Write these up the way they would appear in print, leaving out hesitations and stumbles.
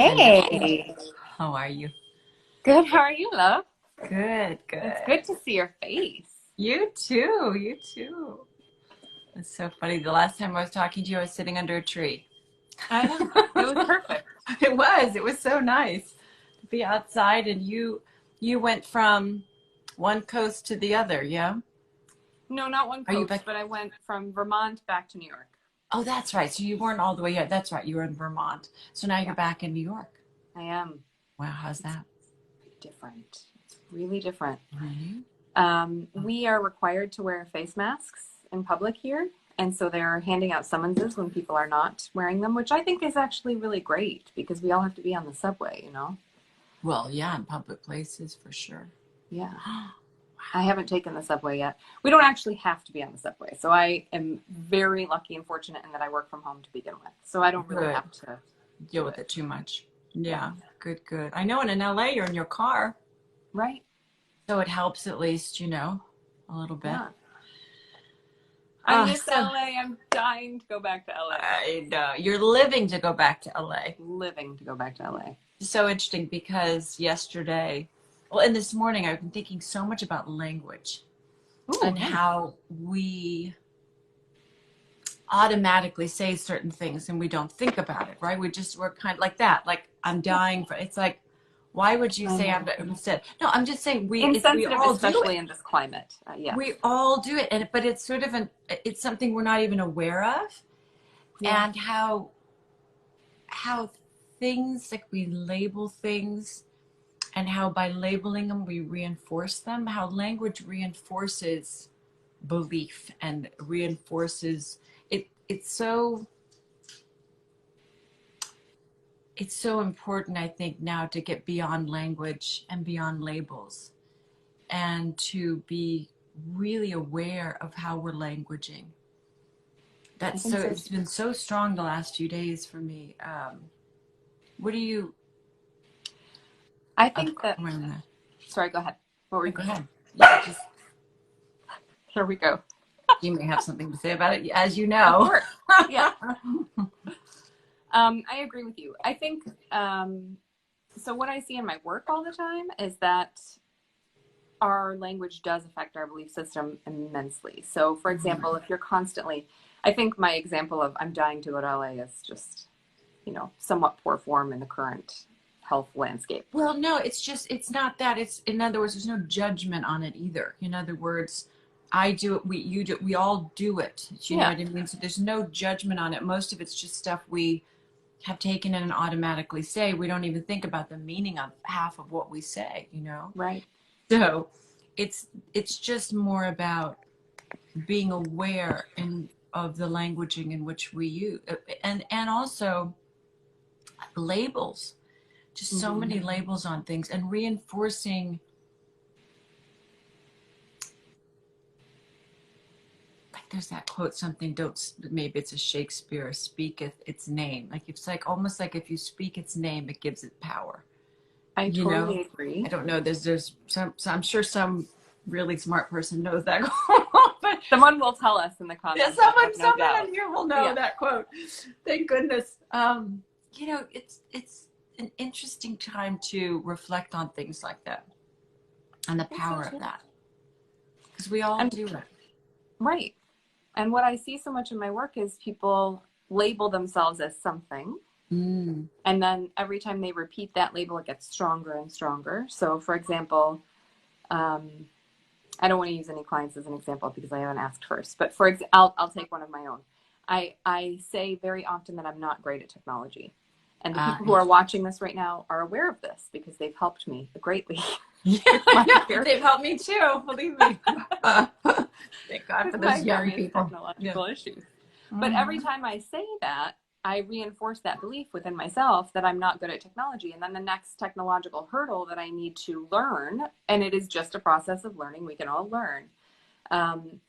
Hello. Hey, How are you? good. How are you, love? Good, It's good. good to see your face. You too, you too. It's so funny. The last time I was talking to you, I was sitting under a tree. I know. It was perfect. It was so nice to be outside and you went from one coast to the other, yeah? No, not one Are you coast, back? but I went from Vermont back to New York. Oh, that's right. So you weren't all the way yet. That's right. You were in Vermont. So now you're Yeah, back in New York. I am. Wow, how's It's that? different. It's really different. Really? We are required to wear face masks in public here. And so they're handing out summonses when people are not wearing them, which I think is actually really great because we all have to be on the subway, you know? Well, yeah, in public places for sure. Yeah. I haven't taken the subway yet. We don't actually have to be on the subway. So I am very lucky and fortunate in that I work from home to begin with. So I don't really Good. have to Deal do with it. it too much. Yeah. Yeah, good, good. I know, and in LA, you're in your car, Right. so it helps at least, a little bit. Yeah. I miss So LA. I'm dying to go back to LA. I know you're living to go back to LA. Living to go back to LA. So interesting because yesterday, well, and this morning, I've been thinking so much about language Ooh, and nice. how we automatically say certain things and we don't think about it, right? We're kind of like that. Like I'm Yeah. dying for. It's like, why would you I say I'm know. instead? No, I'm just saying we Insensitive, all do especially it. in this climate. Yes. We all do it, but it's sort of it's something we're not even aware of, Yeah. and how things like we label things, and how by labeling them we reinforce them. How language reinforces belief and reinforces it. It's so important, I think, now to get beyond language and beyond labels and to be really aware of how we're languaging. I That's think so, so it's too. been so strong the last few days for me. What do you, I of, think that, when, sorry, go ahead. What were no, you go going to say? ahead. Yeah, just, Here we go. you may have something to say about it, as you Of know. course. Yeah. I agree with you. I think so. What I see in my work all the time is that our language does affect our belief system immensely. So, for example, if you're constantly, I think my example of I'm dying to go to LA is just, somewhat poor form in the current health landscape. Well, no, it's not that. It's, in other words, there's no judgment on it either. In other words, I do it, you do it, we all do it. You know Yeah. what I mean? So there's no judgment on it. Most of it's just stuff we have taken and automatically say. We don't even think about the meaning of half of what we say. Right. So it's just more about being aware of the languaging in which we use, and also labels, just so Mm-hmm. many labels on things, and reinforcing, like there's that quote, something don't, maybe it's a Shakespeare, speaketh its name, like it's like almost like if you speak its name it gives it power. I you know totally agree. I don't know, there's I'm sure some really smart person knows that. But Someone will tell us in the yeah, comments. I have someone no someone doubt. on here will know Yeah. that quote. Thank goodness. It's an interesting time to reflect on things like that and the I think so power of too. that, because we all And do it. right. And what I see so much in my work is people label themselves as something. Mm. And then every time they repeat that label, it gets stronger and stronger. So, for example, um, I don't want to use any clients as an example because I haven't asked first. But I'll take one of my own. I say very often that I'm not great at technology. And the people who Yeah. are watching this right now are aware of this because they've helped me greatly Yeah, with I my know. very, They've helped me too, believe me. Thank God with for my those young various people. Yeah. technological issues. But every Hmm. time I say that, I reinforce that belief within myself that I'm not good at technology. And then the next technological hurdle that I need to learn, and it is just a process of learning, we can all learn,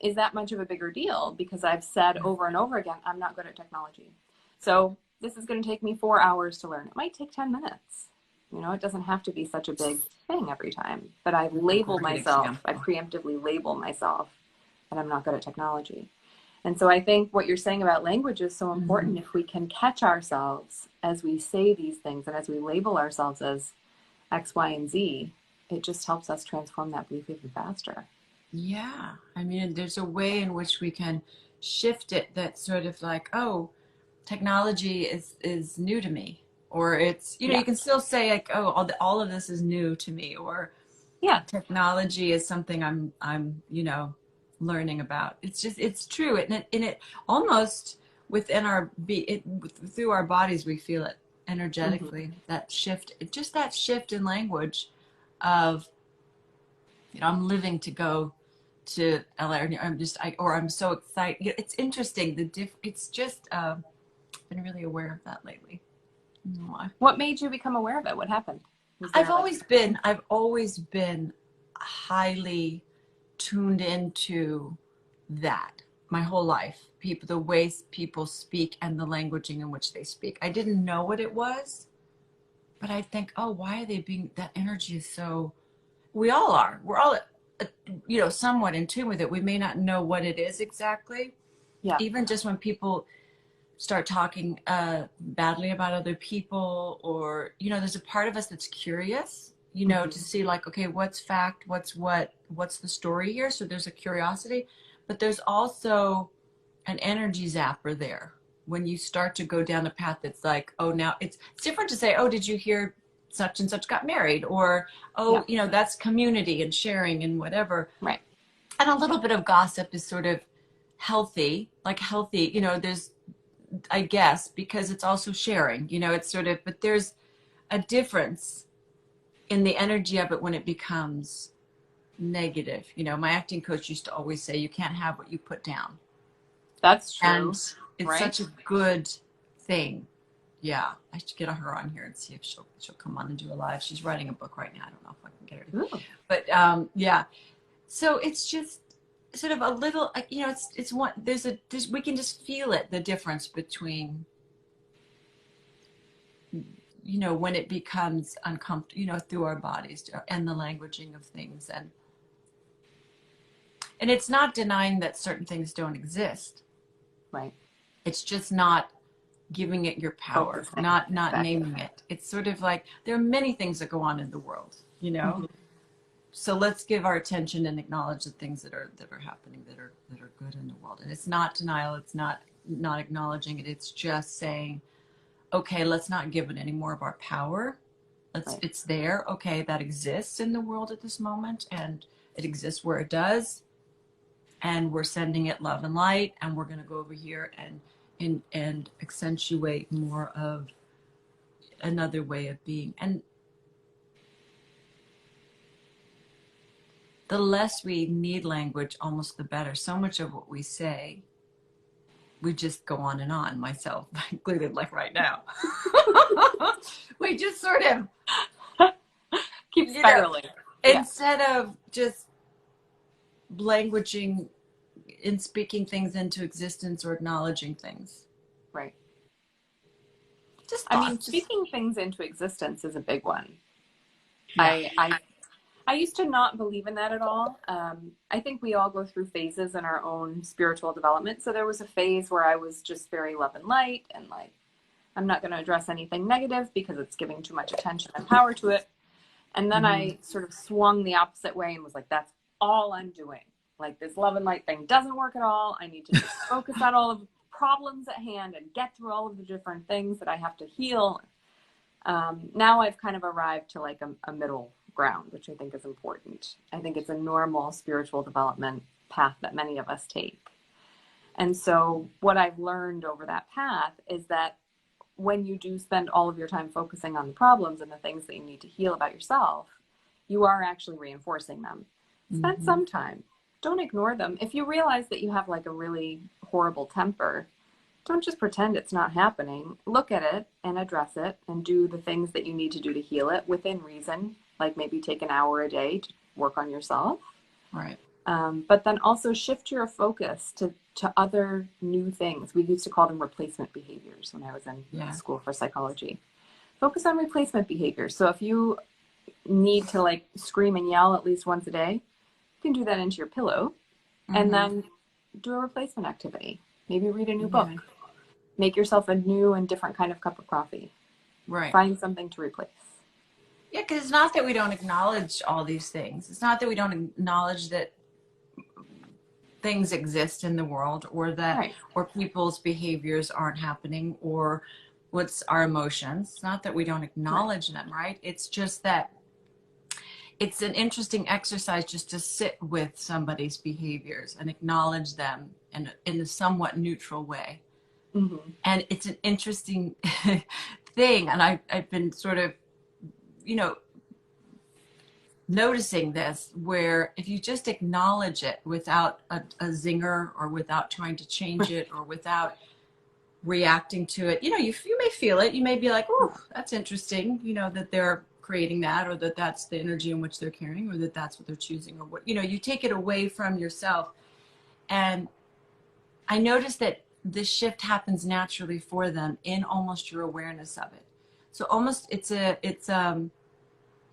is that much of a bigger deal because I've said over and over again, I'm not good at technology. So this is going to take me 4 hours to learn. It might take 10 minutes. It doesn't have to be such a big thing every time. But I A label great myself, I example. preemptively label myself that I'm not good at technology. And so I think what you're saying about language is so Hmm. important if we can catch ourselves as we say these things and as we label ourselves as X, Y, and Z, it just helps us transform that belief even faster. Yeah. I mean, there's a way in which we can shift it that's sort of like, oh, technology is new to me. Or it's, you know, Yeah. you can still say like, oh, all of this is new to me. Or Yeah. technology is something I'm, you know, learning about. It's just, it's true. And it almost within our, through our bodies, we feel it Mm-hmm. energetically, that shift, just that shift in language of, you know, I'm living to go to LA, or or I'm so excited. You know, it's interesting. It's just been really aware of that lately. I don't know why. What made you become aware of it? What happened? Was I've there like, always been, I've always been highly tuned into that my whole life. People, the ways people speak and the languaging in which they speak. I didn't know what it was, but I think, oh, why are they being, that energy is so, we all are. We're all, you know, somewhat in tune with it. We may not know what it is exactly. yeah. Even just when people start talking badly about other people, or, you know, there's a part of us that's curious, you know, to Mm-hmm. see like, okay, what's fact, what's the story here. So there's a curiosity, but there's also an energy zapper there when you start to go down a path that's like, oh, now it's different to say, oh, did you hear such and such got married, or Yeah. oh, you know, that's community and sharing and whatever. Right. And a little bit of gossip is sort of healthy, like healthy, you know, there's, I guess, because it's also sharing, you know, it's sort of, but there's a difference in the energy of it when it becomes negative. You know, my acting coach used to always say, you can't have what you put down. That's And true. it's Right. such a good thing. Yeah, I should get her on here and see if she'll come on and do a live. She's writing a book right now. I don't know if I can get her to, Ooh. but yeah. So it's just sort of a little, you know, it's one, there's we can just feel it, the difference between, you know, when it becomes uncomfortable, you know, through our bodies and the languaging of things. And it's not denying that certain things don't exist. Right. It's just not giving it your power, Focusing. not Exactly. naming it. It's sort of like there are many things that go on in the world, you know. Mm-hmm. So let's give our attention and acknowledge the things that are happening, that are good in the world. And it's not denial, it's not acknowledging it. It's just saying, okay, let's not give it any more of our power. Right. It's there. Okay, that exists in the world at this moment, and it exists where it does, and we're sending it love and light, and we're going to go over here and accentuate more of another way of being. And the less we need language, almost the better. So much of what we say, we just go on and on, myself included, like right now. We just sort of, Keep you know, spiraling. Yeah. instead of just languaging in speaking things into existence or acknowledging things. Right. Just I mean, thoughts. Just speaking things into existence is a big one. yeah. I used to not believe in that at all. I think we all go through phases in our own spiritual development. So there was a phase where I was just very love and light and like, I'm not going to address anything negative because it's giving too much attention and power to it. And then Mm-hmm. I sort of swung the opposite way and was like, that's all I'm doing. Like this love and light thing doesn't work at all. I need to just focus on all of the problems at hand and get through all of the different things that I have to heal. Now I've kind of arrived to like a middle ground, which I think is important. I think it's a normal spiritual development path that many of us take. And so what I've learned over that path is that when you do spend all of your time focusing on the problems and the things that you need to heal about yourself, you are actually reinforcing them. Spend Mm-hmm. some time. Don't ignore them. If you realize that you have like a really horrible temper, don't just pretend it's not happening. Look at it and address it and do the things that you need to do to heal it within reason, like maybe take an hour a day to work on yourself. Right. But then also shift your focus to other new things. We used to call them replacement behaviors when I was in school for psychology. Focus on replacement behaviors. So if you need to like scream and yell at least once a day, you can do that into your pillow, Mm-hmm. and then do a replacement activity. Maybe read a new book. Make yourself a new and different kind of cup of coffee. Right. Find something to replace. Yeah, because it's not that we don't acknowledge all these things. It's not that we don't acknowledge that things exist in the world, or that, Right. or people's behaviors aren't happening, or what's our emotions. It's not that we don't Right. acknowledge them, right? It's just that it's an interesting exercise just to sit with somebody's behaviors and acknowledge them in a somewhat neutral way. Mm-hmm. And it's an interesting thing. And I've been sort of, you know, noticing this, where if you just acknowledge it without a zinger, or without trying to change it, or without reacting to it, you may feel it. You may be like, oh, that's interesting, that they're creating that, or that that's the energy in which they're carrying, or that that's what they're choosing, or what, you take it away from yourself. And I noticed that this shift happens naturally for them in almost your awareness of it. So almost it's an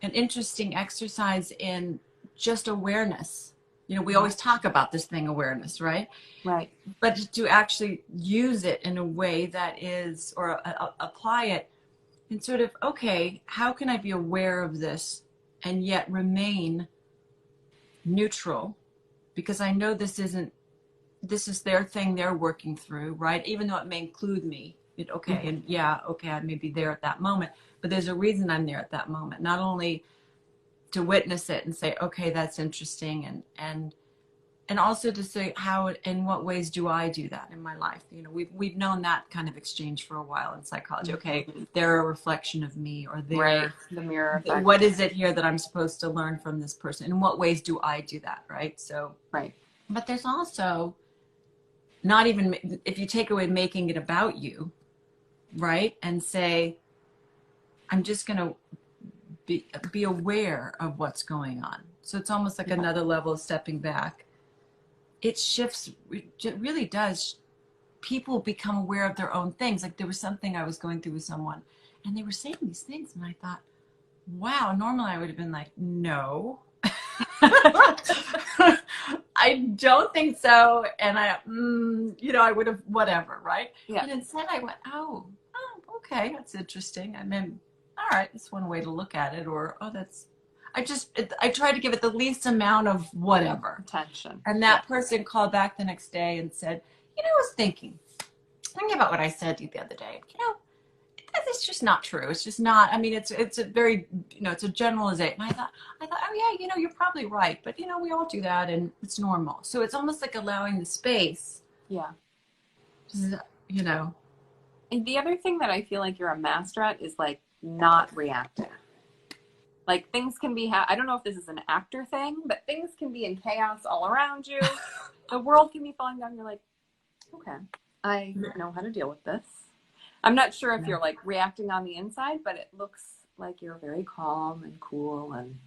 interesting exercise in just awareness. We always talk about this thing, awareness, right? Right. But to actually use it in a way that is, or apply it, and sort of, okay, how can I be aware of this and yet remain neutral? Because I know this is their thing they're working through, right? Even though it may include me. Okay, and yeah, okay, I may be there at that moment, but there's a reason I'm there at that moment. Not only to witness it and say, okay, that's interesting, and also to say, how, in what ways do I do that in my life? We've known that kind of exchange for a while in psychology. Okay, they're a reflection of me, or they're right. The mirror effect. What is it here that I'm supposed to learn from this person? In what ways do I do that, right? So, right. But there's also, not even, if you take away making it about you, right, and say, I'm just going to be aware of what's going on. So it's almost like another level of stepping back. It shifts, it really does. People become aware of their own things. Like, there was something I was going through with someone, and they were saying these things, and I thought, wow, normally I would have been like, no. I don't think so. And I would have, whatever, right? Yeah. And instead I went, oh, okay, that's interesting. I mean, all right, that's one way to look at it. Or, I try to give it the least amount of whatever Attention. And that person called back the next day and said, I was thinking about what I said to you the other day. It's just not true. It's just not. I mean, it's a very, it's a generalization. And I thought, oh yeah, you're probably right. But we all do that, and it's normal. So it's almost like allowing the space. Yeah. And the other thing that I feel like you're a master at is like not reacting. Like, things can be, I don't know if this is an actor thing, but things can be in chaos all around you. The world can be falling down. You're like, okay, I know how to deal with this. I'm not sure if you're like reacting on the inside, but it looks like you're very calm and cool. And,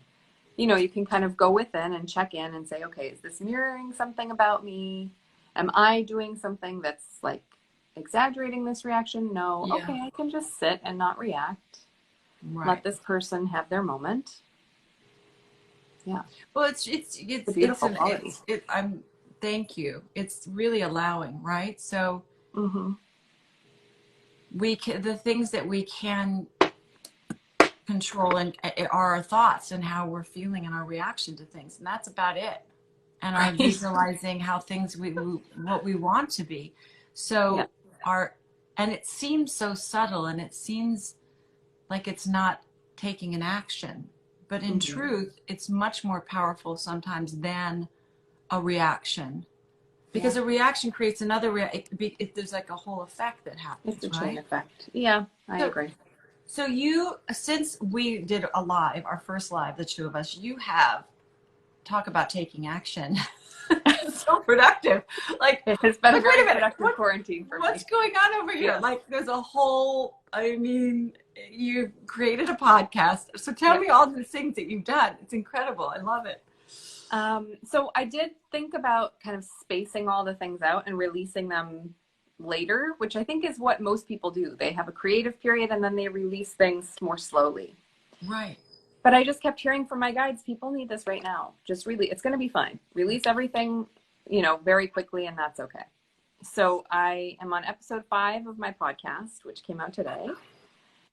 you can kind of go within and check in and say, okay, is this mirroring something about me? Am I doing something that's like exaggerating this reaction? No. Yeah. Okay, I can just sit and not react. Right. Let this person have their moment. Yeah. Well, it's a beautiful quality. Thank you. It's really allowing, right? So the things that we can control and are our thoughts and how we're feeling and our reaction to things, and that's about it. And our visualizing how things what we want to be. So and it seems so subtle, and it seems like it's not taking an action, but in truth, it's much more powerful sometimes than a reaction, because a reaction creates another there's like a whole effect that happens. It's a chain effect. Yeah, I agree. So since we did our first live, the two of us, you have talk about taking action. So productive. Like, it's been a very productive quarantine for me. What's going on over here? Yes. Like, there's a whole, you created a podcast. So tell me all the things that you've done. It's incredible. I love it. So I did think about kind of spacing all the things out and releasing them later, which I think is what most people do. They have a creative period and then they release things more slowly. Right. But I just kept hearing from my guides, people need this right now. Just it's going to be fine. Release everything, very quickly, and that's okay. So I am on episode 5 of my podcast, which came out today.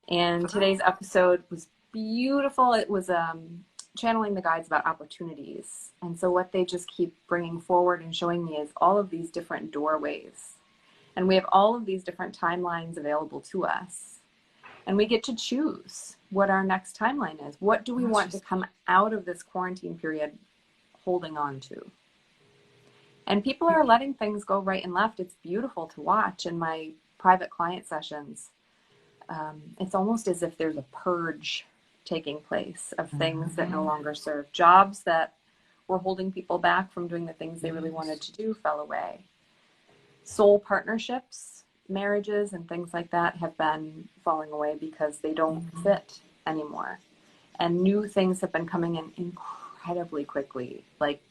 And today's episode was beautiful. It was channeling the guides about opportunities. And so what they just keep bringing forward and showing me is all of these different doorways. And we have all of these different timelines available to us. And we get to choose what our next timeline is. What do we want to come out of this quarantine period holding on to? And people are letting things go right and left. It's beautiful to watch in my private client sessions. It's almost as if there's a purge taking place of things that no longer serve. Jobs that were holding people back from doing the things they really wanted to do fell away. Soul partnerships, marriages, and things like that have been falling away because they don't fit anymore. And new things have been coming in incredibly quickly. Like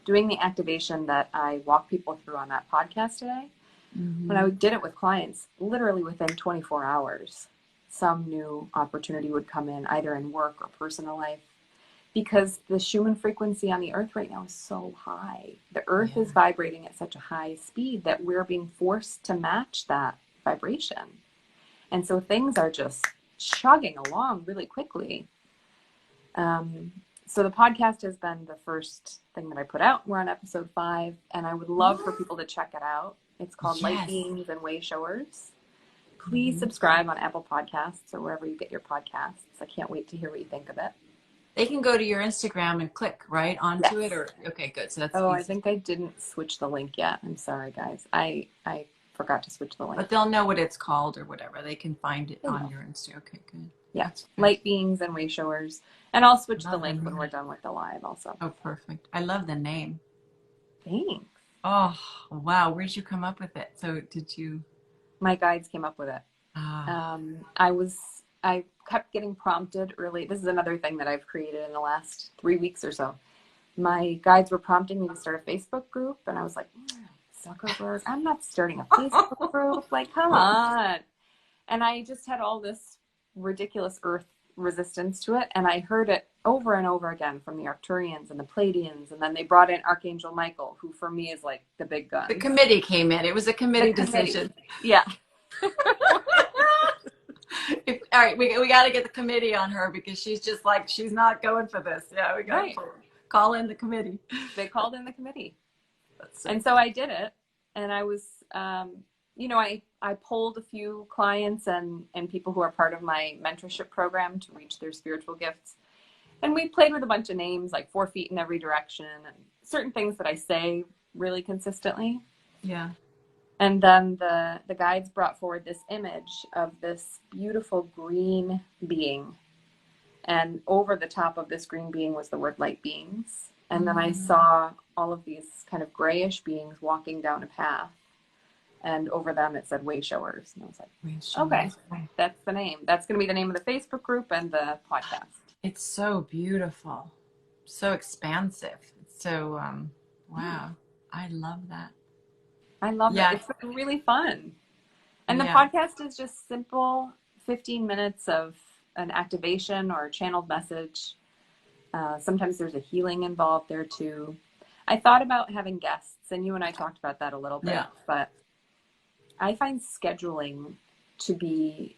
doing the activation that I walk people through on that podcast today, when I did it with clients, literally within 24 hours, some new opportunity would come in, either in work or personal life, because the Schumann frequency on the earth right now is so high. The earth is vibrating at such a high speed that we're being forced to match that vibration. And so things are just chugging along really quickly. So the podcast has been the first thing that I put out. We're on episode 5, and I would love for people to check it out. It's called Light Beings and Way Showers. Please subscribe on Apple Podcasts or wherever you get your podcasts. I can't wait to hear what you think of it. They can go to your Instagram and click right onto it, or okay, good. So that's easy. I think I didn't switch the link yet. I'm sorry, guys. I forgot to switch the link. But they'll know what it's called or whatever. They can find it on your Insta. Okay, good. Yeah, Light Beings and Way Showers. And I'll switch the link when we're done with the live also. Oh, perfect. I love the name. Thanks. Oh, wow. Where did you come up with it? So did you? My guides came up with it. I kept getting prompted early. This is another thing that I've created in the last 3 weeks or so. My guides were prompting me to start a Facebook group. And I was like, Zuckerberg, I'm not starting a Facebook group. Like, come on. And I just had all this ridiculous earth resistance to it, and I heard it over and over again from the Arcturians and the Pleiadians, and then they brought in Archangel Michael, who for me is like the big gun. The committee came in. It was a committee decision. Yeah. All right, we got to get the committee on her, because she's just like, she's not going for this. Yeah, we got to call in the committee. They called in the committee. And so I did it, and I was I polled a few clients and people who are part of my mentorship program to reach their spiritual gifts. And we played with a bunch of names, like 4 feet in every direction, and certain things that I say really consistently. Yeah. And then the guides brought forward this image of this beautiful green being. And over the top of this green being was the word Light Beings. And then I saw all of these kind of grayish beings walking down a path. And over them it said Way Showers. And I was like, okay, that's the name. That's going to be the name of the Facebook group and the podcast. It's so beautiful. So expansive. It's so, wow. I love that. I love it. It's been really fun. And the podcast is just simple 15 minutes of an activation or a channeled message. Sometimes there's a healing involved there too. I thought about having guests, and you and I talked about that a little bit, but I find scheduling to be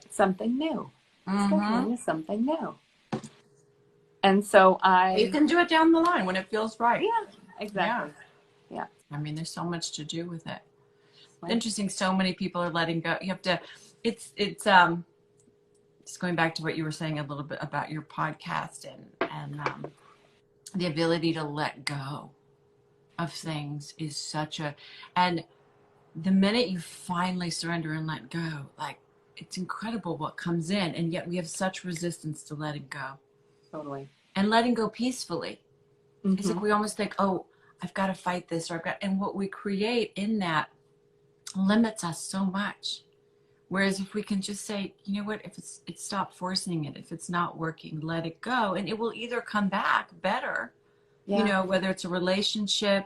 something new. Scheduling is something new. And so you can do it down the line when it feels right. Yeah, exactly. Yeah. I mean, there's so much to do with it. Right. Interesting. So many people are letting go. You have to, it's just going back to what you were saying a little bit about your podcast and the ability to let go of things is such and the minute you finally surrender and let go, like, it's incredible what comes in, and yet we have such resistance to letting go. Totally. And letting go peacefully. It's like we almost think, oh, I've got to fight this, and what we create in that limits us so much. Whereas if we can just say, you know what, if stop forcing it, if it's not working, let it go, and it will either come back better, whether it's a relationship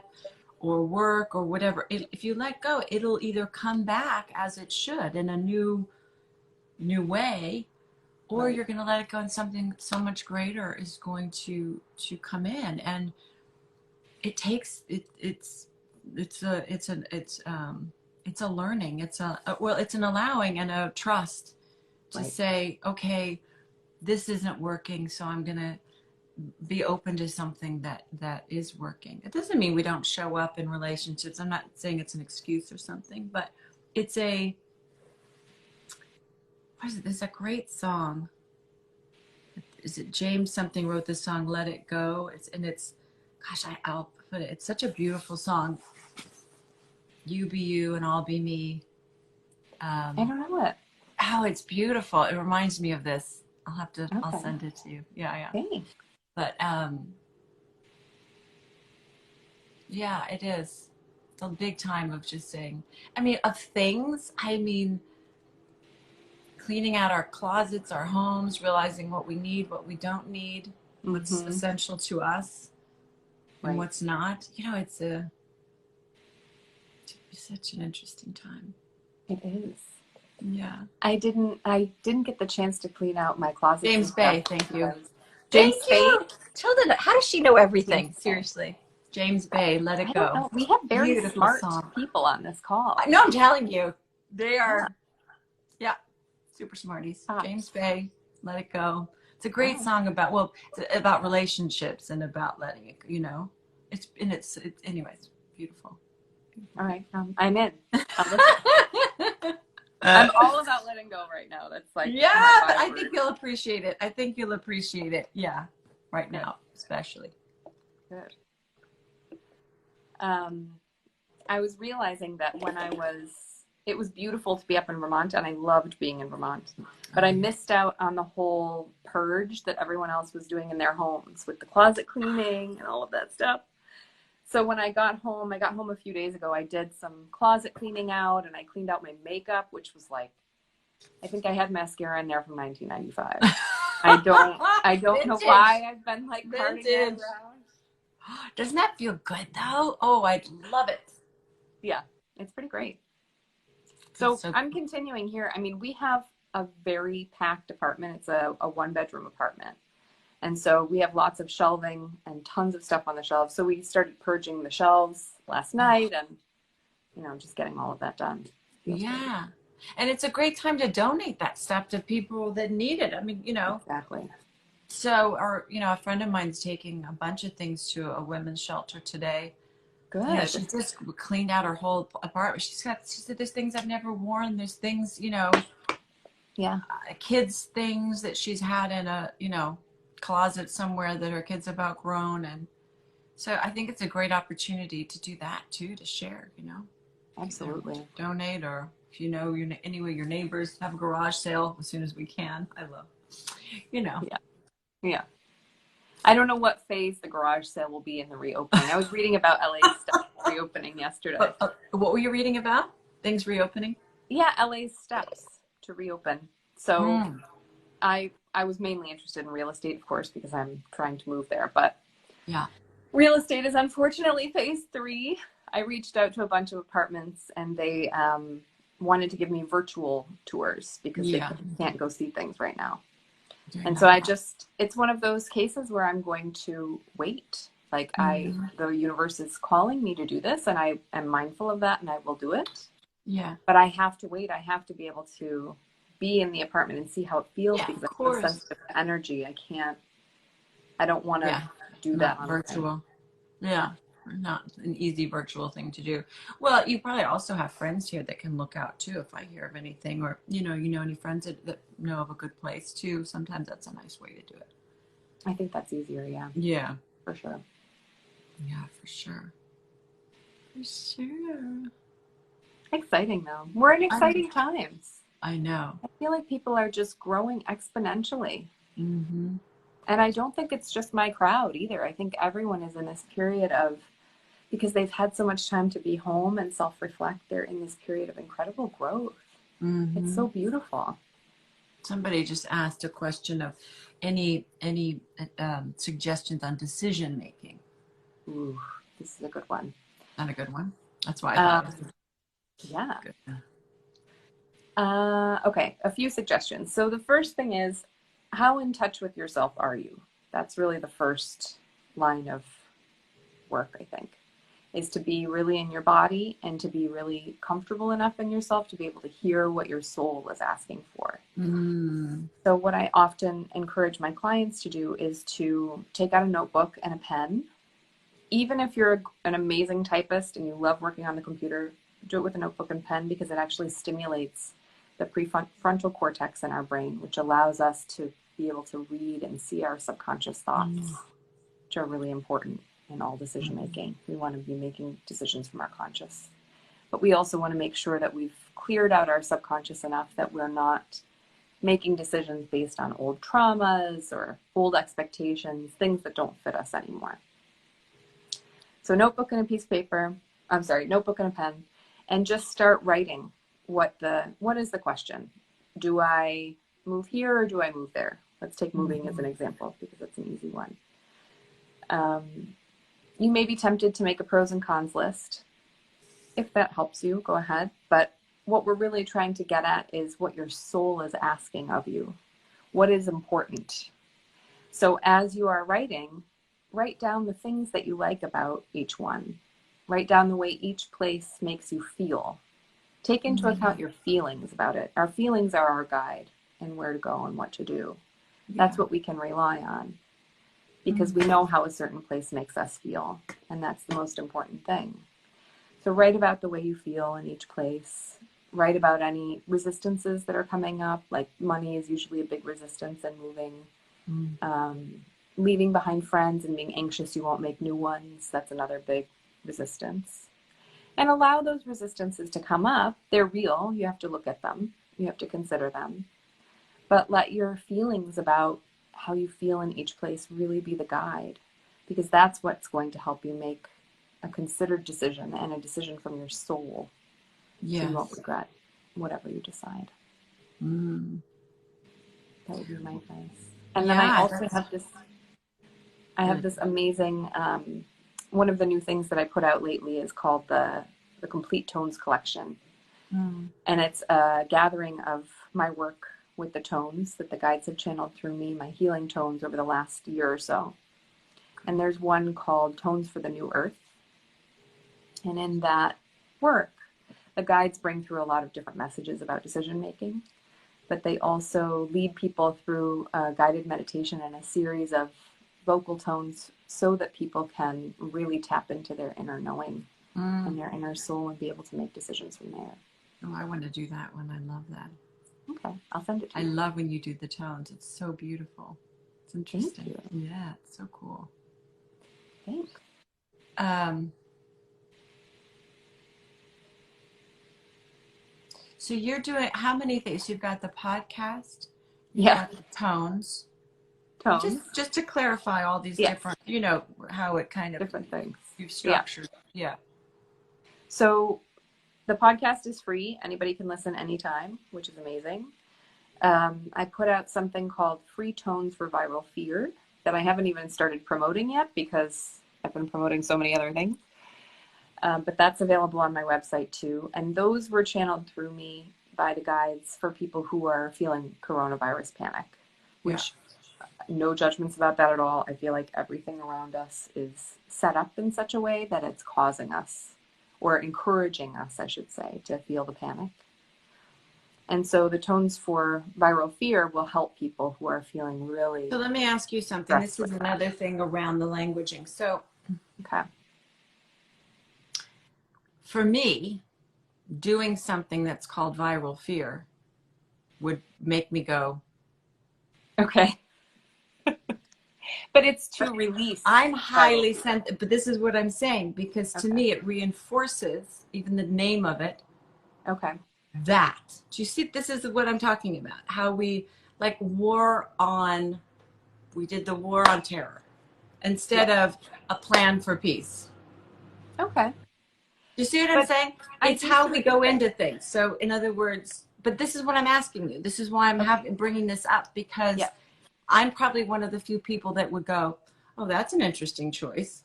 or work or whatever. If you let go, it'll either come back as it should in a new way, or you're going to let it go and something so much greater is going to come in. And it takes, it's it's a learning. It's an allowing and a trust to Right. say, okay, this isn't working, so I'm gonna be open to something that is working. It doesn't mean we don't show up in relationships. I'm not saying it's an excuse or something, but it's a what is it? There's a great song. Is it James something wrote the song "Let It Go"? It's gosh, I'll put it. It's such a beautiful song. You be you and I'll be me. I don't know it. Oh, it's beautiful. It reminds me of this. I'll Okay. send it to you. Yeah, yeah. Hey. But yeah, it is. It's a big time of just saying, I mean, of things, I mean, cleaning out our closets, our homes, realizing what we need, what we don't need, what's Mm-hmm. essential to us and Right. what's not. It's such an interesting time. It is. Yeah. I didn't get the chance to clean out my closets and James stuff. Bay, thank you. James Thank Spade. you. Tilda, how does she know everything? James Bay. Seriously. James Bay, Let It I don't Go. know. We have very Beautiful smart song. people on this call. No, I'm telling you, they Yeah. are, yeah, super smarties. James Tops. Bay, Let It Go. It's a great Wow. song about relationships and about letting it, it's anyways, beautiful. All right. I'm in. I'll listen. I'm all about letting go right now. That's like Yeah, my but I byword. think you'll appreciate it. I think you'll appreciate it. Yeah, right Good. now, especially. Good. Um, I was realizing that it was beautiful to be up in Vermont, and I loved being in Vermont. But I missed out on the whole purge that everyone else was doing in their homes with the closet cleaning and all of that stuff. So when I got home a few days ago, I did some closet cleaning out and I cleaned out my makeup, which was like, I think I had mascara in there from 1995. I don't know why I've been like carting that Vintage. around. Doesn't that feel good though? Oh, I love it. Yeah, it's pretty great. It's So so I'm continuing here. I mean, we have a very packed apartment. It's a one-bedroom apartment. And so we have lots of shelving and tons of stuff on the shelves. So we started purging the shelves last night and, just getting all of that done. Feels yeah. And it's a great time to donate that stuff to people that need it. I mean, great. Exactly. a friend of mine's taking a bunch of things to a women's shelter today. She Good. just cleaned out her whole apartment. She said, there's things I've never worn. There's things, Yeah. kids things that she's had in a, closet somewhere that her kids have outgrown. And so I think it's a great opportunity to do that too, to share, Absolutely. donate, or if anyway, your neighbors have a garage sale as soon as we can. I love, Yeah. Yeah. I don't know what phase the garage sale will be in the reopening. I was reading about LA's stuff reopening yesterday. What were you reading about? Things reopening? Yeah, LA's steps to reopen. So Mm. I was mainly interested in real estate, of course, because I'm trying to move there. But Yeah. real estate is unfortunately phase 3. I reached out to a bunch of apartments and they wanted to give me virtual tours because they can't go see things right now. And so it's one of those cases where I'm going to wait. Like the universe is calling me to do this and I am mindful of that and I will do it. Yeah. But I have to wait. I have to be able to be in the apartment and see how it feels because I'm so sensitive to energy. I don't want to do that on virtual. Yeah. Not an easy virtual thing to do. Well, you probably also have friends here that can look out too if I hear of anything, or any friends that know of a good place too. Sometimes that's a nice way to do it. I think that's easier, yeah. Yeah. For sure. Yeah, for sure. For sure. Exciting though. We're in exciting times. I know. I feel like people are just growing exponentially. Mm-hmm. And I don't think it's just my crowd either. I think everyone is in this period of, because they've had so much time to be home and self-reflect, they're in this period of incredible growth. Mm-hmm. It's so beautiful. Somebody just asked a question of any suggestions on decision making. Ooh, this is a good one. Not a good one. That's why I thought it was yeah. Good. Okay, a few suggestions. So the first thing is, how in touch with yourself are you? That's really the first line of work, I think. is to be really in your body and to be really comfortable enough in yourself to be able to hear what your soul is asking for. So what I often encourage my clients to do is to take out a notebook and a pen. Even if you're an amazing typist and you love working on the computer, do it with a notebook and pen, because it actually stimulates the prefrontal cortex in our brain, which allows us to be able to read and see our subconscious thoughts, which are really important in all decision making. We want to be making decisions from our conscious. But we also want to make sure that we've cleared out our subconscious enough that we're not making decisions based on old traumas or old expectations, things that don't fit us anymore. So notebook and a piece of paper, notebook and a pen, and just start writing what is the question? Do I move here or do I move there? Let's take moving as an example, because it's an easy one. You may be tempted to make a pros and cons list. If that helps you, go ahead. But what we're really trying to get at is what your soul is asking of you. What is important? So as you are writing, write down the things that you like about each one. Write down the way each place makes you feel. Take into account your feelings about it. Our feelings are our guide in where to go and what to do. That's what we can rely on, because we know how a certain place makes us feel, and that's the most important thing. So write about the way you feel in each place. Write about any resistances that are coming up, like money is usually a big resistance in moving. Leaving behind friends and being anxious you won't make new ones, that's another big resistance. And allow those resistances to come up. They're real. You have to look at them. You have to consider them. But let your feelings about how you feel in each place really be the guide, because that's what's going to help you make a considered decision, and a decision from your soul. Yes. So you won't regret whatever you decide. That would be my advice. And then I also have this amazing, one of the new things that I put out lately is called the Complete Tones Collection. And it's a gathering of my work with the tones that the guides have channeled through me, my healing tones over the last year or so. And there's one called Tones for the New Earth. And in that work, the guides bring through a lot of different messages about decision making, but they also lead people through a guided meditation and a series of vocal tones so that people can really tap into their inner knowing and their inner soul and be able to make decisions from there. Oh, I want to do that one. I love that. Okay, I'll send it to you. I love when you do the tones. It's so beautiful. It's interesting. Thank you. Yeah, it's so cool. Thanks. So you're doing how many things? You've got the podcast, you've got the tones. Just to clarify all these different, how it kind of different things you've structured. Yeah. So the podcast is free. Anybody can listen anytime, which is amazing. I put out something called Free Tones for Viral Fear that I haven't even started promoting yet because I've been promoting so many other things. But that's available on my website too. And those were channeled through me by the guides for people who are feeling coronavirus panic, which no judgments about that at all. I feel like everything around us is set up in such a way that it's causing us, or encouraging us, I should say, to feel the panic. And so the tones for viral fear will help people who are feeling really. So let me ask you something. This is another thing around the languaging. So, okay. For me, doing something that's called viral fear would make me go, okay. But it's to release. I'm highly sensitive, but this is what I'm saying, because to me it reinforces even the name of it. Okay. That. Do you see? This is what I'm talking about. How we we did the war on terror instead of a plan for peace. Okay. Do you see what I'm saying? It's how we go into things. So in other words, but this is what I'm asking you. This is why I'm bringing this up, because I'm probably one of the few people that would go, oh, that's an interesting choice.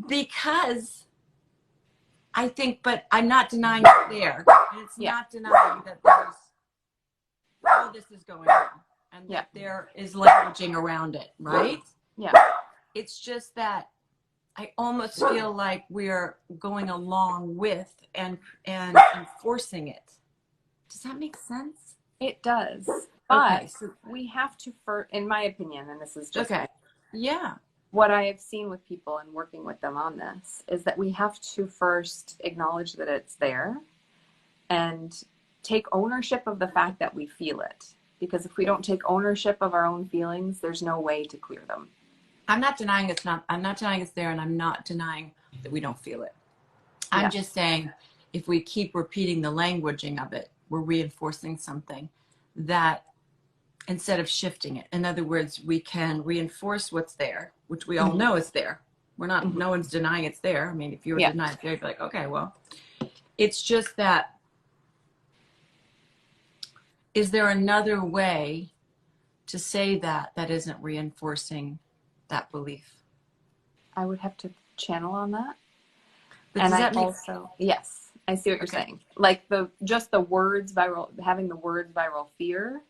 Because I think, but I'm not denying it's there. And it's not denying that there's all this is going on and that there is languaging around it, right? Yeah. It's just that I almost feel like we're going along with and enforcing it. Does that make sense? It does. Okay. But we have to, in my opinion, and this is just Okay. Yeah. what I have seen with people and working with them on this, is that we have to first acknowledge that it's there and take ownership of the fact that we feel it. Because if we don't take ownership of our own feelings, there's no way to clear them. I'm not denying I'm not denying it's there, and I'm not denying that we don't feel it. I'm Yeah. just saying if we keep repeating the languaging of it, we're reinforcing something that instead of shifting it. In other words, we can reinforce what's there, which we all know is there. We're not, no one's denying it's there. I mean, if you were denying it, you'd be like, okay, well, it's just that, is there another way to say that isn't reinforcing that belief? I would have to channel on that. But and does I that make also, yes, I see what you're saying. Like just the words viral, having the words viral fear.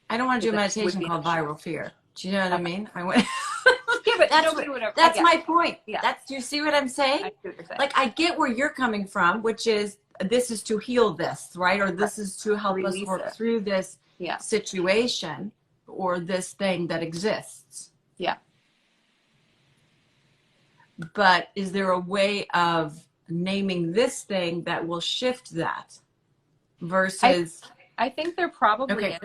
I don't want to do a meditation called viral fear. Do you know what I mean? I went. Yeah, but nobody would ever. That's my point. Yeah. Do you see what I'm saying? I see what you're saying. Like, I get where you're coming from, which is this is to heal this, right? Or this is to help us work through this situation or this thing that exists. Yeah. But is there a way of naming this thing that will shift that versus? I think there probably is,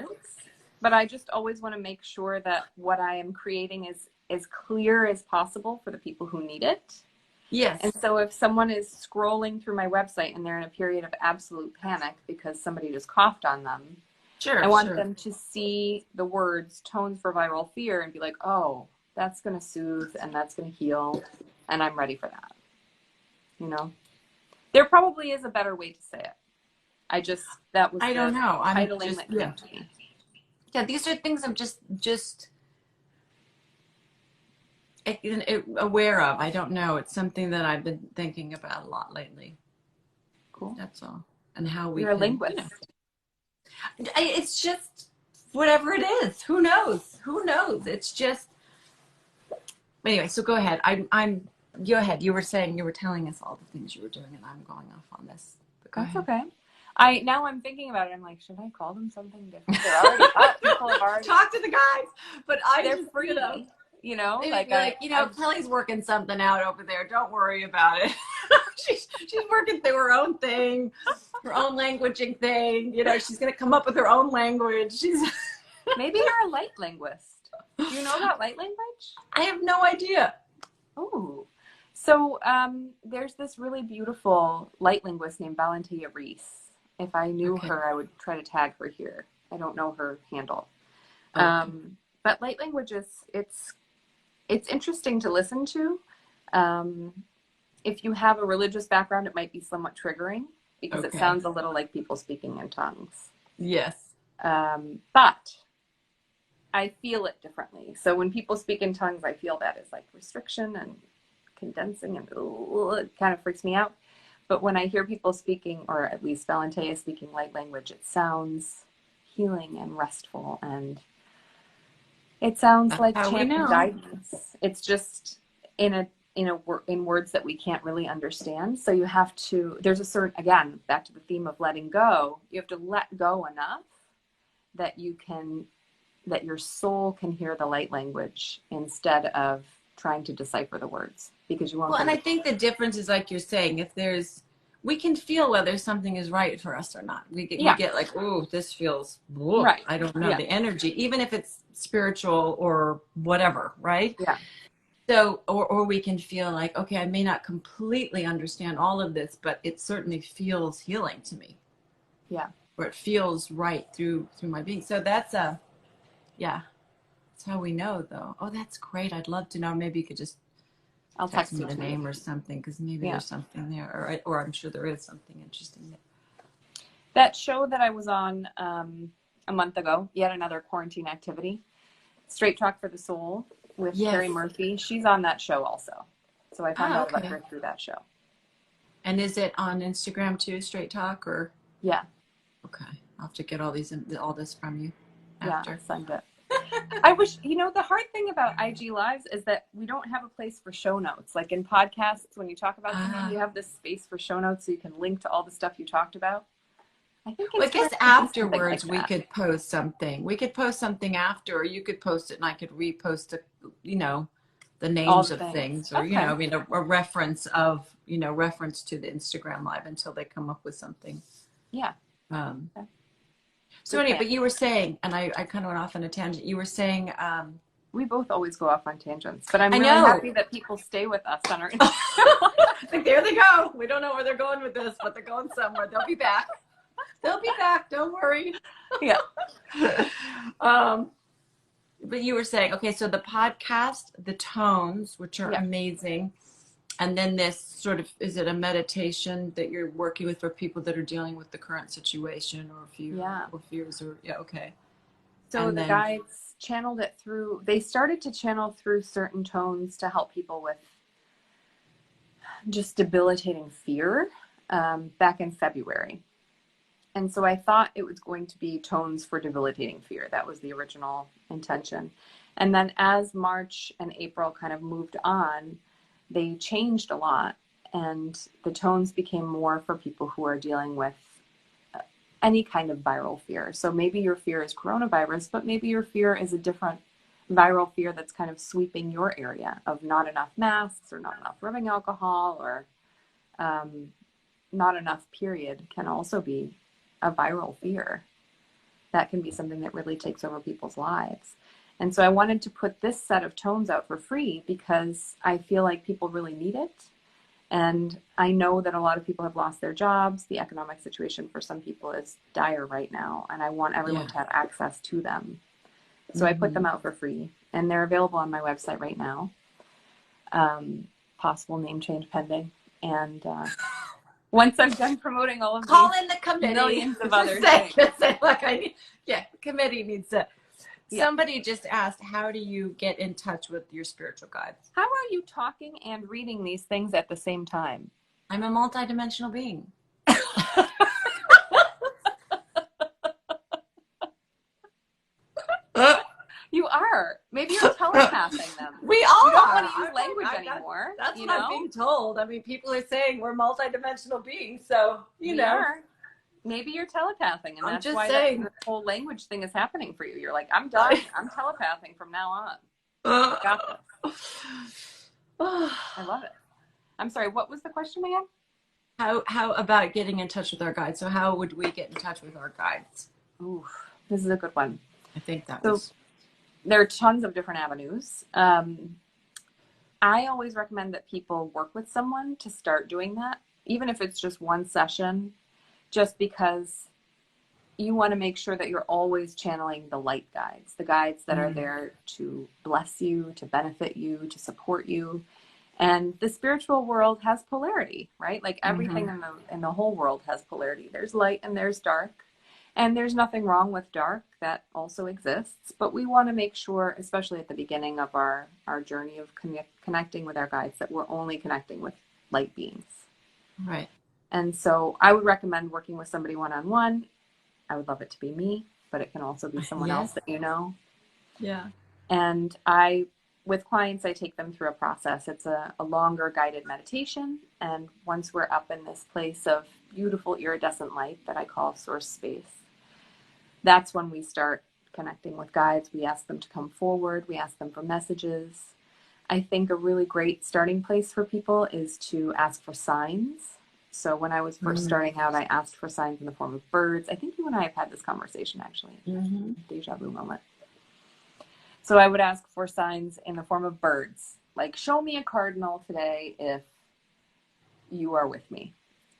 but I just always want to make sure that what I am creating is as clear as possible for the people who need it. Yes. And so if someone is scrolling through my website and they're in a period of absolute panic because somebody just coughed on them, I want them to see the words tones for viral fear and be like, oh, that's going to soothe and that's going to heal. And I'm ready for that. You know, there probably is a better way to say it. I don't know. Titling that came to me. Yeah, these are things I'm just aware of. I don't know. It's something that I've been thinking about a lot lately. Cool. That's all. And how we. You're a linguist. You know, it's just whatever it is. Who knows? Who knows? It's just. Anyway, so go ahead. Go ahead. You were telling us all the things you were doing, and I'm going off on this. That's okay. Now I'm thinking about it. I'm like, should I call them something different? They're already up. People have already talked to the guys, but they're free. You know, Kelly's working something out over there. Don't worry about it. she's working through her own thing, her own languaging thing. You know, she's gonna come up with her own language. Maybe you're a light linguist. Do you know about light language? I have no idea. Oh. So there's this really beautiful light linguist named Valentia Reese. If I knew her, I would try to tag her here. I don't know her handle. But light language it's interesting to listen to. If you have a religious background, it might be somewhat triggering because it sounds a little like people speaking in tongues. Yes. But I feel it differently. So when people speak in tongues, I feel that as like restriction and condensing, and it kind of freaks me out. But when I hear people speaking, or at least Valentia speaking light language, it sounds healing and restful, and it sounds like chanting guidance. It's just in words that we can't really understand. So you have to. There's a certain, again, back to the theme of letting go. You have to let go enough that that your soul can hear the light language instead of trying to decipher the words, because you won't. Well, and I think the difference is, like you're saying, we can feel whether something is right for us or not. We get like, oh, this feels right. I don't know the energy, even if it's spiritual or whatever, right? Yeah. So, or we can feel like, okay, I may not completely understand all of this, but it certainly feels healing to me. Yeah. Or it feels right through my being. So that's that's how we know, though. Oh, that's great. I'd love to know. Maybe you could just text me the name or something, because maybe there's something there, or I'm sure there is something interesting there. That show that I was on a month ago, yet another quarantine activity, Straight Talk for the Soul with Carrie Murphy. She's on that show also. So I found out about her through that show. And is it on Instagram too, Straight Talk, or? Yeah. Okay. I'll have to get all this from you after. Yeah, send it. I wish, the hard thing about IG Lives is that we don't have a place for show notes. Like in podcasts, when you talk about something, you have this space for show notes so you can link to all the stuff you talked about. I think Well, I Instagram guess could do something like afterwards we that. could post something. We could post something after, or you could post it and I could repost it, the All names the of things. things, or, Okay. I mean, a reference of, reference to the Instagram live until they come up with something. Yeah. Um, Okay. so Good anyway, plan. but you were saying, and I kind of went off on a tangent. You were saying, We both always go off on tangents, but I'm I really know. happy that people stay with us on our Like, there they go. We don't know where they're going with this, but they're going somewhere. They'll be back. They'll be back. Don't worry. Yeah. But you were saying, okay, so the podcast, the tones, which are Yeah. amazing, and then this sort of, is it a meditation that you're working with for people that are dealing with the current situation or fears or okay. So And the then guides channeled it through, they started to channel through certain tones to help people with just debilitating fear back in February. And so I thought it was going to be tones for debilitating fear. That was the original intention. And then as March and April kind of moved on, they changed a lot. And the tones became more for people who are dealing with any kind of viral fear. So maybe your fear is coronavirus, but maybe your fear is a different viral fear that's kind of sweeping your area of not enough masks or not enough rubbing alcohol or not enough period can also be a viral fear. That can be something that really takes over people's lives. And so I wanted to put this set of tones out for free because I feel like people really need it. And I know that a lot of people have lost their jobs. The economic situation for some people is dire right now. And I want everyone to have access to them. So I put them out for free. And they're available on my website right now. Possible name change pending. And once I'm done promoting all of call these in the committee. millions of other things. Committee needs to. Yeah. Somebody just asked, how do you get in touch with your spiritual guides? How are you talking and reading these things at the same time? I'm a multidimensional being. You are. Maybe you're telepathing them. We all You don't are. want to use language anymore. That's what I'm being told. I mean, people are saying we're multidimensional beings, so you know. Are. Maybe you're telepathing, and that's why the whole language thing is happening for you. You're like, I'm done. I'm telepathing from now on. Got this. I love it. I'm sorry. What was the question again? How about getting in touch with our guides? So how would we get in touch with our guides? Ooh, this is a good one. I think that so, was. There are tons of different avenues. I always recommend that people work with someone to start doing that, even if it's just one session, just because you want to make sure that you're always channeling the light guides, the guides that are there to bless you, to benefit you, to support you. And the spiritual world has polarity, right? Like everything in the whole world has polarity. There's light and there's dark. And there's nothing wrong with dark, that also exists, but we want to make sure, especially at the beginning of our journey of connecting with our guides, that we're only connecting with light beings. Right. And so I would recommend working with somebody one-on-one. I would love it to be me, but it can also be someone else that you know. Yeah. And with clients, I take them through a process. It's a longer guided meditation. And once we're up in this place of beautiful iridescent light that I call source space, that's when we start connecting with guides. We ask them to come forward. We ask them for messages. I think a really great starting place for people is to ask for signs. So when I was first starting out, I asked for signs in the form of birds. I think you and I have had this conversation, actually. Deja vu moment. So I would ask for signs in the form of birds. Like, show me a cardinal today if you are with me.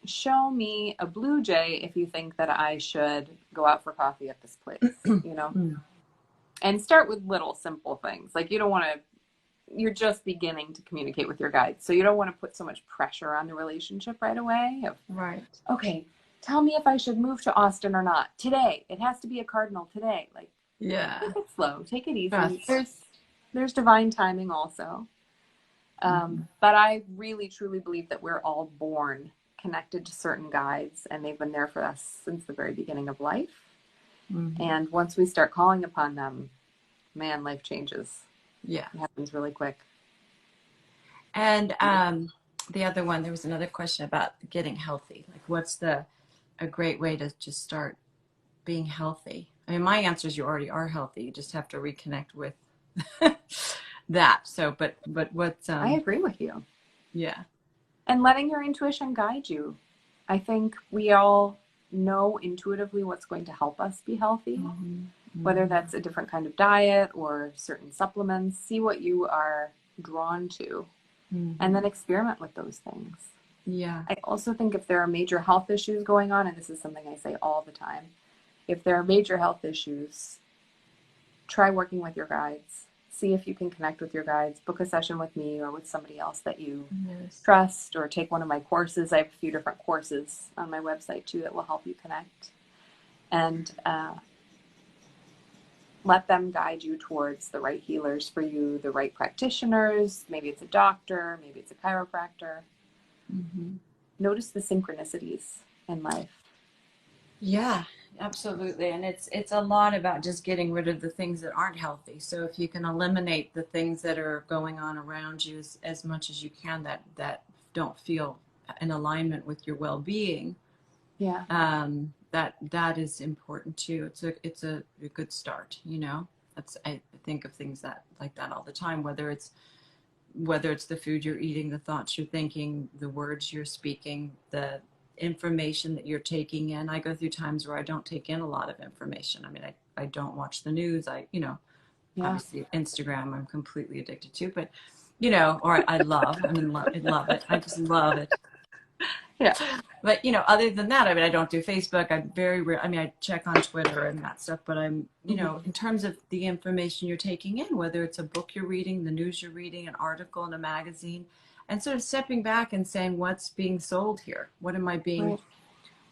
Show me a blue jay if you think that I should go out for coffee at this place, you know? And start with little simple things. Like, you're just beginning to communicate with your guides. So you don't want to put so much pressure on the relationship right away. Okay, tell me if I should move to Austin or not. Today. It has to be a cardinal today. Like, take it slow. Take it easy. There's divine timing also. But I really, truly believe that we're all born connected to certain guides, and they've been there for us since the very beginning of life. And once we start calling upon them, man, life changes. Yeah. It happens really quick. And the other one, there was another question about getting healthy. Like, what's a great way to just start being healthy? I mean, my answer is you already are healthy. You just have to reconnect with that. So, but what's I agree with you. yeah. And letting your intuition guide you. I think we all know intuitively what's going to help us be healthy, whether that's a different kind of diet or certain supplements. See what you are drawn to, and then experiment with those things. Yeah. I also think if there are major health issues going on, and this is something I say all the time, if there are major health issues, try working with your guides. See if you can connect with your guides. Book a session with me or with somebody else that you trust, or take one of my courses. I have a few different courses on my website too that will help you connect. And let them guide you towards the right healers for you, the right practitioners. Maybe it's a doctor, maybe it's a chiropractor. Notice the synchronicities in life. Yeah, absolutely. And it's a lot about just getting rid of the things that aren't healthy. So if you can eliminate the things that are going on around you as much as you can that don't feel in alignment with your well-being, that is important too. It's a good start, you know. I think of things like that all the time, whether it's the food you're eating, the thoughts you're thinking, the words you're speaking, the information that you're taking in. I go through times where I don't take in a lot of information. I mean, I don't watch the news. Obviously Instagram I'm completely addicted to, but or I love it. I just love it. Yeah. But other than that, I mean, I don't do Facebook. I'm very rare. I mean, I check on Twitter and that stuff, but I'm, in terms of the information you're taking in, whether it's a book you're reading, the news you're reading, an article in a magazine, and sort of stepping back and saying, what's being sold here? What am I being,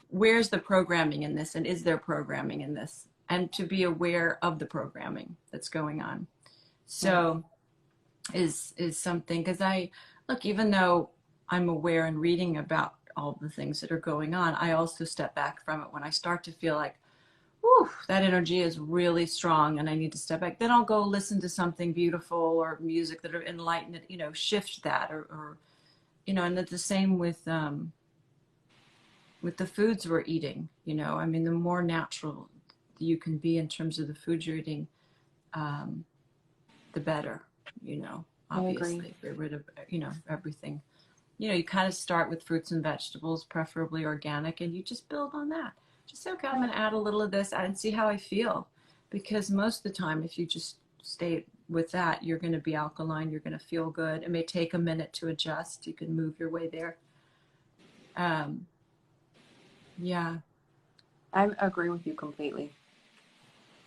where's the programming in this? And is there programming in this? And to be aware of the programming that's going on. So is something, because even though I'm aware and reading about all the things that are going on, I also step back from it when I start to feel like, whew, that energy is really strong and I need to step back. Then I'll go listen to something beautiful or music that will enlighten it, shift that or and it's the same with the foods we're eating. I mean, the more natural you can be in terms of the food you're eating, the better, obviously. Get rid of, everything. You kind of start with fruits and vegetables, preferably organic, and you just build on that. Just say, okay, I'm going to add a little of this and see how I feel. Because most of the time, if you just stay with that, you're going to be alkaline, you're going to feel good. It may take a minute to adjust. You can move your way there. Yeah. I agree with you completely.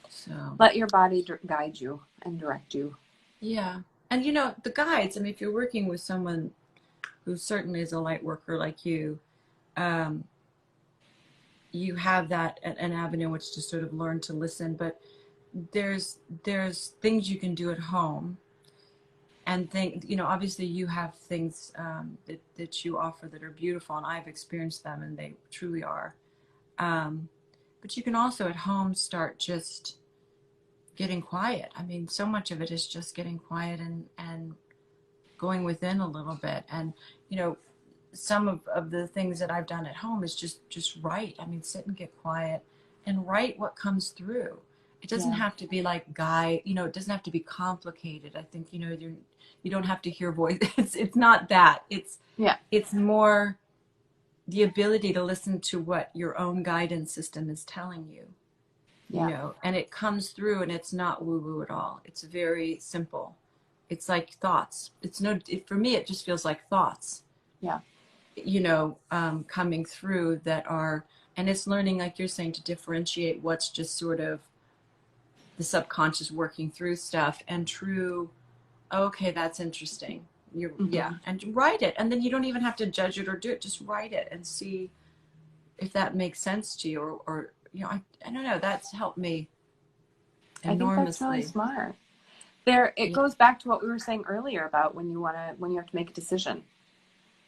So let your body guide you and direct you. Yeah. And the guides, I mean, if you're working with someone who certainly is a light worker like you, you have that an avenue in which to sort of learn to listen. But there's things you can do at home, and obviously you have things that you offer that are beautiful, and I've experienced them, and they truly are. But you can also at home start just getting quiet. I mean, so much of it is just getting quiet and going within a little bit. And some of the things that I've done at home is just write. I mean, sit and get quiet and write what comes through. It doesn't have to be like it doesn't have to be complicated. I think you don't have to hear voice. It's not that. It's more the ability to listen to what your own guidance system is telling you. And it comes through, and it's not woo-woo at all. It's very simple. It's like thoughts. For me, it just feels like thoughts. Coming through that are, and it's learning, like you're saying, to differentiate what's just sort of the subconscious working through stuff and true, okay, that's interesting. And write it. And then you don't even have to judge it or do it. Just write it and see if that makes sense to you or I don't know, that's helped me enormously. I think that's really smart. It goes back to what we were saying earlier about when you have to make a decision.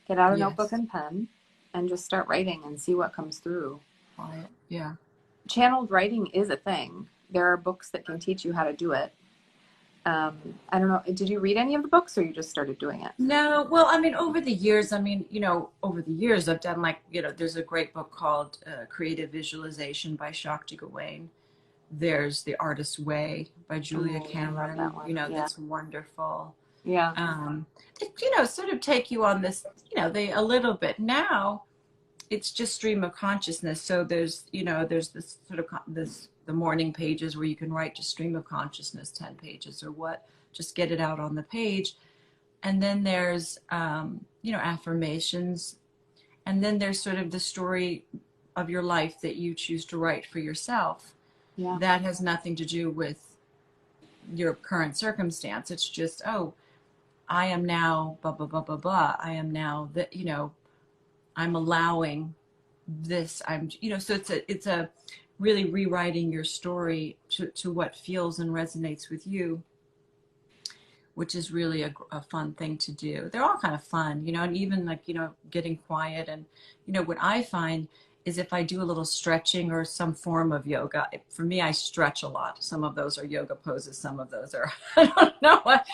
Get out a notebook and pen and just start writing and see what comes through. Quiet. Yeah. Channeled writing is a thing. There are books that can teach you how to do it. I don't know. Did you read any of the books or you just started doing it? No, well, I mean, over the years, over the years, I've done like, there's a great book called Creative Visualization by Shakti Gawain. There's The Artist's Way by Julia Oh, I love that Cameron, one. Yeah. that's wonderful. Yeah. That, sort of take you on this, they a little bit. Now it's just stream of consciousness. So there's this sort of the morning pages where you can write just stream of consciousness, 10 pages or what, just get it out on the page. And then there's, affirmations. And then there's sort of the story of your life that you choose to write for yourself. Yeah. That has nothing to do with your current circumstance. It's just, oh, I am now blah, blah, blah, blah, blah. I am now that, I'm allowing this. So it's a really rewriting your story to what feels and resonates with you, which is really a fun thing to do. They're all kind of fun, and even like, getting quiet. And, what I find is if I do a little stretching or some form of yoga, for me, I stretch a lot. Some of those are yoga poses. Some of those are, I don't know what,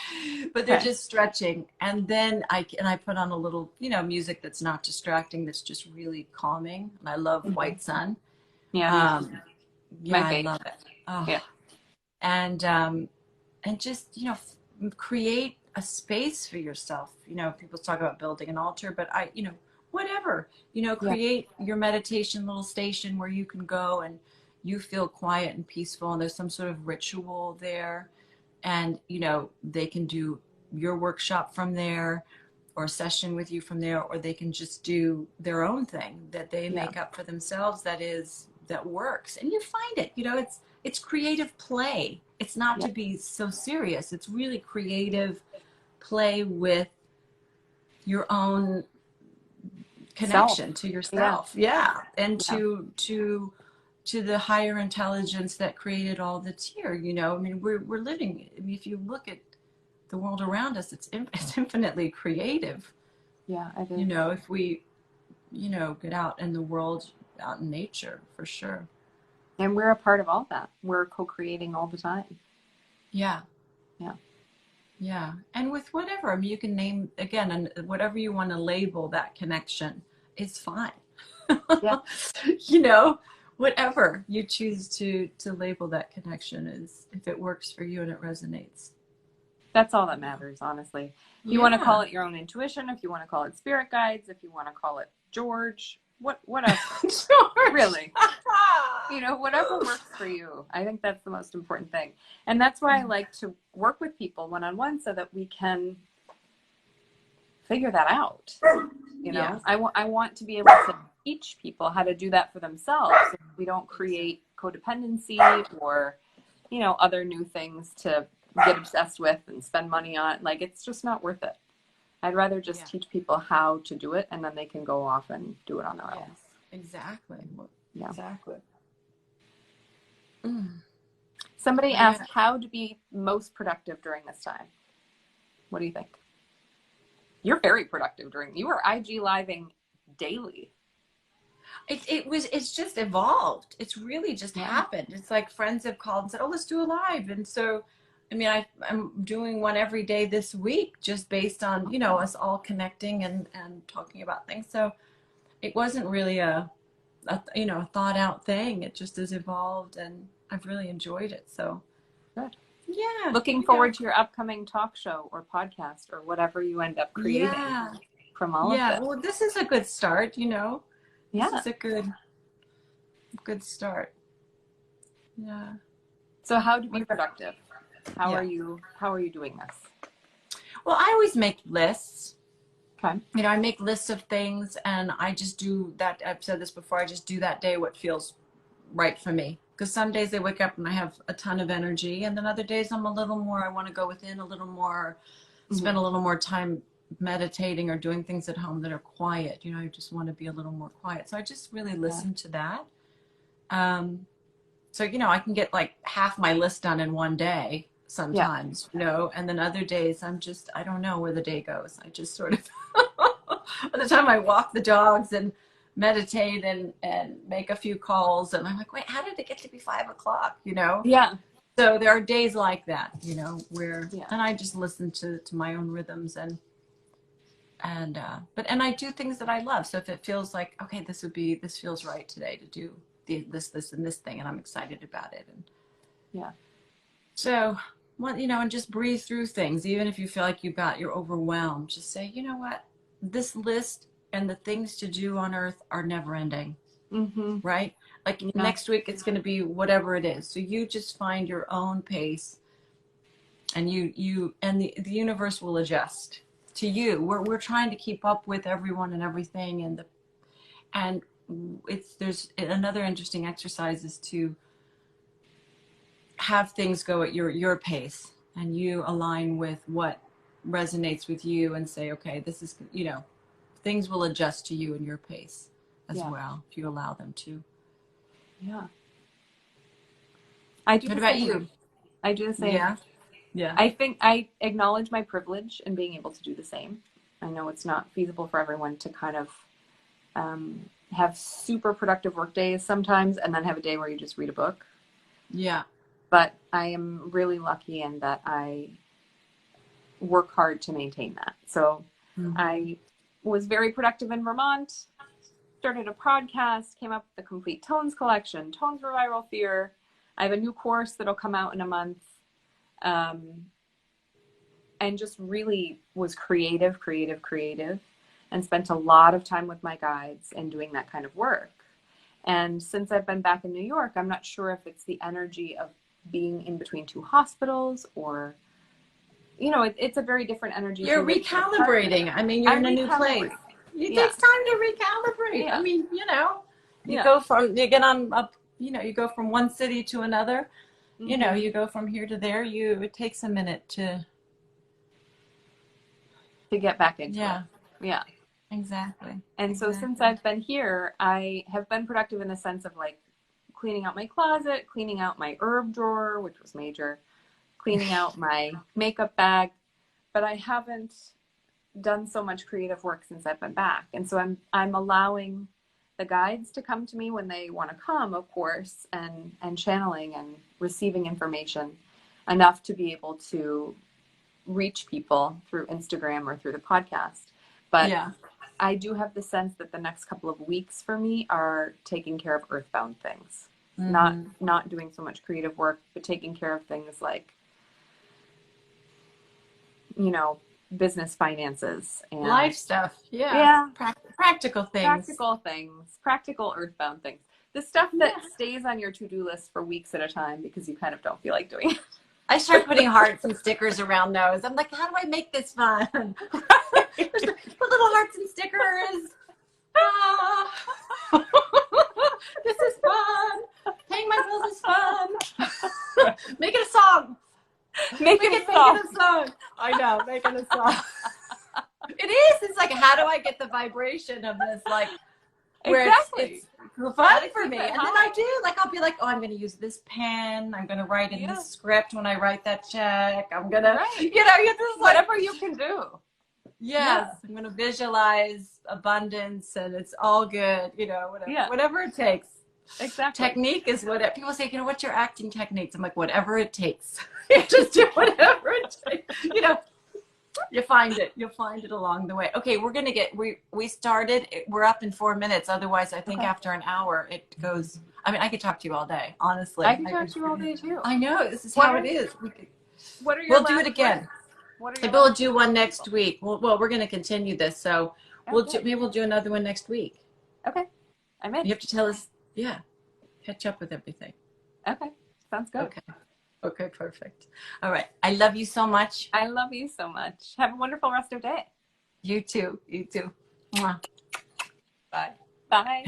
but they're just stretching. And then I put on a little, music that's not distracting, that's just really calming. And I love White Sun. Yeah. Yeah, My I favorite. love it. Oh. Yeah. And just, create a space for yourself. People talk about building an altar, but whatever, Yeah. create your meditation little station where you can go and you feel quiet and peaceful, and there's some sort of ritual there. And, they can do your workshop from there or a session with you from there, or they can just do their own thing that they Yeah. make up for themselves that works. And you find it, it's creative play. It's not Yeah. to be so serious. It's really creative play with your own connection to yourself. Yeah. And Yeah. to the higher intelligence that created all that's here. I mean, we're living, I mean, if you look at the world around us, it's infinitely creative. Yeah. I think. If we, get out in the world, out in nature, for sure. And we're a part of all that. We're co-creating all the time. Yeah. Yeah. Yeah. And with whatever, I mean, you can name, again, and whatever you want to label that connection is fine. Yeah. Whatever you choose to label that connection is, if it works for you and it resonates. That's all that matters, honestly. If you want to call it your own intuition, if you want to call it spirit guides, if you want to call it George, whatever. George. Really. Whatever works for you. I think that's the most important thing. And that's why I like to work with people one-on-one so that we can figure that out. Yeah. I want to be able to teach people how to do that for themselves. So we don't create codependency or, other new things to get obsessed with and spend money on. Like, it's just not worth it. I'd rather just teach people how to do it, and then they can go off and do it on their own. Yes, exactly. Yeah. Exactly. Somebody asked how to be most productive during this time. What do you think? You're very productive you were IG living daily. It's just evolved. It's really just happened. It's like friends have called and said, oh, let's do a live. And so, I mean, I'm doing one every day this week, just based on, us all connecting and talking about things. So it wasn't really a thought out thing. It just has evolved, and I've really enjoyed it. So good. Yeah. Looking forward to your upcoming talk show or podcast or whatever you end up creating from all of this. Well, this is a good start, This is a good start. Yeah. So how to be productive? How are you doing this? Well, I always make lists. Okay. I make lists of things, and I just do that. I've said this before. I just do that day what feels right for me. Because some days I wake up and I have a ton of energy, and then other days I'm a little more, I want to go within a little more, spend a little more time meditating or doing things at home that are quiet. I just want to be a little more quiet. So I just really listen to that. So, I can get like half my list done in one day sometimes, and then other days I don't know where the day goes. I just sort of, by the time I walk the dogs and meditate and make a few calls, and I'm like, wait, how did it get to be 5 o'clock? Yeah. So there are days like that, you know, where, Yeah. and I just listen to my own rhythms but I do things that I love. So if it feels like, okay, this feels right today to do this, and this thing, and I'm excited about it. And Yeah. so, well, you know, and just breathe through things. Even if you feel like you're overwhelmed, just say, you know what, this list and the things to do on earth are never ending, Mm-hmm. right? Like Yeah. next week, it's going to be whatever it is. So you just find your own pace, and the universe will adjust to you. We're trying to keep up with everyone and everything, and there's another interesting exercise is to have things go at your pace, and you align with what resonates with you, and say, okay, this is, you know, things will adjust to you and your pace as Yeah. well if you allow them to. Yeah. I do What the about same. you? I do the same. Yeah. Yeah. I think I acknowledge my privilege in being able to do the same. I know it's not feasible for everyone to kind of have super productive work days sometimes and then have a day where you just read a book. Yeah. But I am really lucky in that I work hard to maintain that. So Mm-hmm. I was very productive in Vermont, started a podcast, came up with the complete Tones collection, Tones for Viral Fear. I have a new course that'll come out in a month. And just really was creative, and spent a lot of time with my guides and doing that kind of work. And since I've been back in New York, I'm not sure if it's the energy of being in between two hospitals or, you know, it's a very different energy. You're recalibrating. I mean, you're in a new place. It takes time to recalibrate. Yeah. I mean, you know, you go from one city to another. Mm-hmm. You know, you go from here to there. It takes a minute to get back into it. Yeah. Exactly. And so since I've been here, I have been productive in the sense of like cleaning out my closet, cleaning out my herb drawer, which was major, cleaning out my makeup bag, but I haven't done so much creative work since I've been back. And so I'm allowing the guides to come to me when they want to come, of course, and channeling and receiving information enough to be able to reach people through Instagram or through the podcast. But I do have the sense that the next couple of weeks for me are taking care of earthbound things. Mm-hmm. Not doing so much creative work, but taking care of things like, you know, business finances and life stuff. Practical things. Practical earthbound things. The stuff that stays on your to-do list for weeks at a time because you kind of don't feel like doing it. I start putting hearts and stickers around those. I'm like, how do I make this fun? Put little hearts and stickers. This is fun. Paying my bills is fun. Make it a song. Make it a song. I know, making a song. It is. It's like, how do I get the vibration of this? Like, where it's fun for me. And then I do. Like, I'll be like, oh, I'm going to use this pen. I'm going to write in this script when I write that check. I'm going to, you know, you're just like, whatever you can do. Yes. I'm going to visualize abundance and it's all good, you know, whatever it takes. Exactly. Technique is what people say, you know, what's your acting techniques? I'm like, whatever it takes. Just do whatever it takes. You know, you find it. You'll find it along the way. Okay, we're going to we started. We're up in 4 minutes. Otherwise, I think after an hour, it goes. I mean, I could talk to you all day, honestly. I can talk to you all day, too. I know. This is how it is. What are your We'll do it again. Maybe we'll do one next week. Well, we're going to continue this. So maybe we'll do another one next week. Okay. I'm in. You have to tell us, catch up with everything. Okay. Sounds good. Okay, perfect. All right. I love you so much. I love you so much. Have a wonderful rest of your day. You too. Mwah. Bye. Bye.